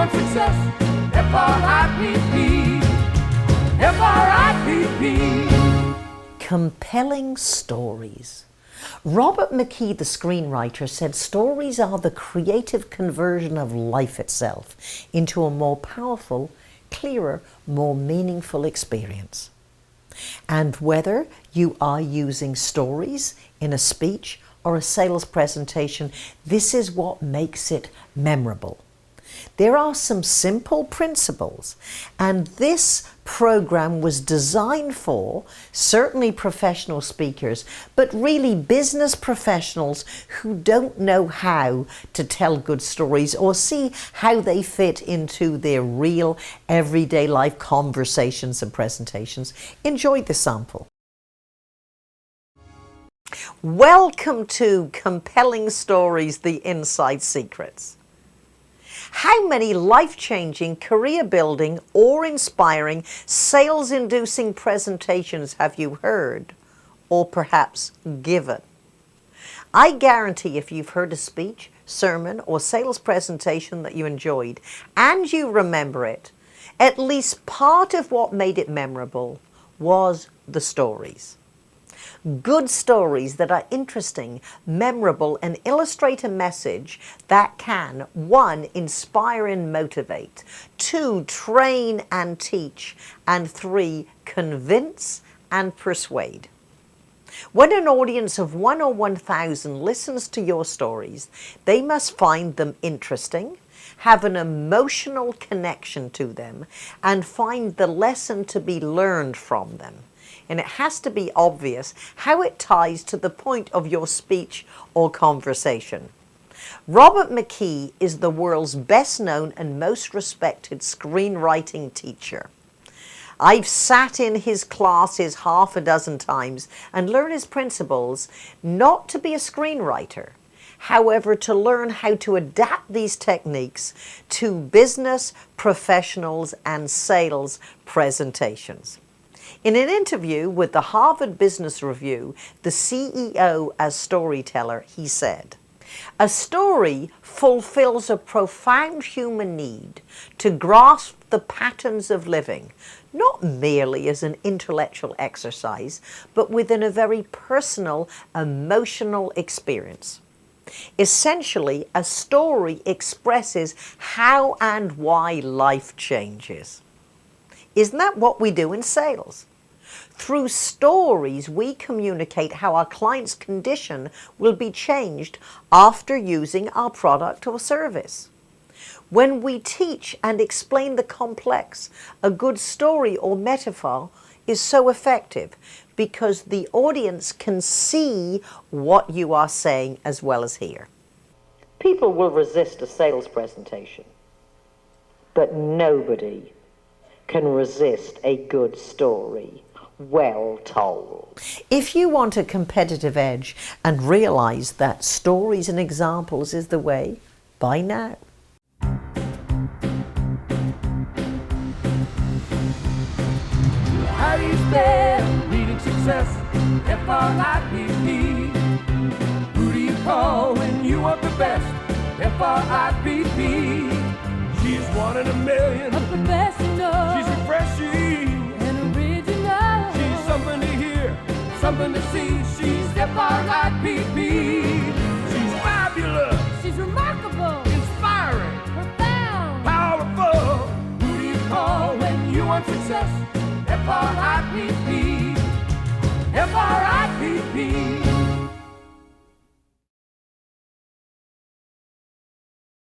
want success. F-R-I-P-P. F-R-I-P-P. Compelling stories. Robert McKee, the screenwriter, said stories are the creative conversion of life itself into a more powerful, clearer, more meaningful experience. And whether you are using stories in a speech or a sales presentation, this is what makes it memorable. There are some simple principles, and this program was designed for certainly professional speakers, but really business professionals who don't know how to tell good stories or see how they fit into their real everyday life conversations and presentations. Enjoy the sample. Welcome to Compelling Stories, the Inside Secrets. How many life-changing, career-building or inspiring sales-inducing presentations have you heard or perhaps given? I guarantee if you've heard a speech, sermon or sales presentation that you enjoyed and you remember it, at least part of what made it memorable was the stories. Good stories that are interesting, memorable, and illustrate a message that can, 1, inspire and motivate, 2, train and teach, and 3, convince and persuade. When an audience of 1 or 1,000 listens to your stories, they must find them interesting, have an emotional connection to them, and find the lesson to be learned from them. And it has to be obvious how it ties to the point of your speech or conversation. Robert McKee is the world's best known and most respected screenwriting teacher. I've sat in his classes half a dozen times and learned his principles, not to be a screenwriter, however, to learn how to adapt these techniques to business, professionals, and sales presentations. In an interview with the Harvard Business Review, the CEO as storyteller, he said, "A story fulfills a profound human need to grasp the patterns of living, not merely as an intellectual exercise, but within a very personal, emotional experience. Essentially, a story expresses how and why life changes." Isn't that what we do in sales? Through stories, we communicate how our client's condition will be changed after using our product or service. When we teach and explain the complex, a good story or metaphor is so effective because the audience can see what you are saying as well as hear. People will resist a sales presentation, but nobody can resist a good story well told. If you want a competitive edge and realize that stories and examples is the way, buy now. How do you spell reading success? F-R-I-P-P. Who do you call when you want the best? F-R-I-P-P. She's 1 in a million. A professional. She's refreshing. And original. She's something to hear, something to see. She's F-R-I-P-P. She's fabulous. She's remarkable. Inspiring. Profound. Powerful. Who do you call when you want success? F-R-I-P-P.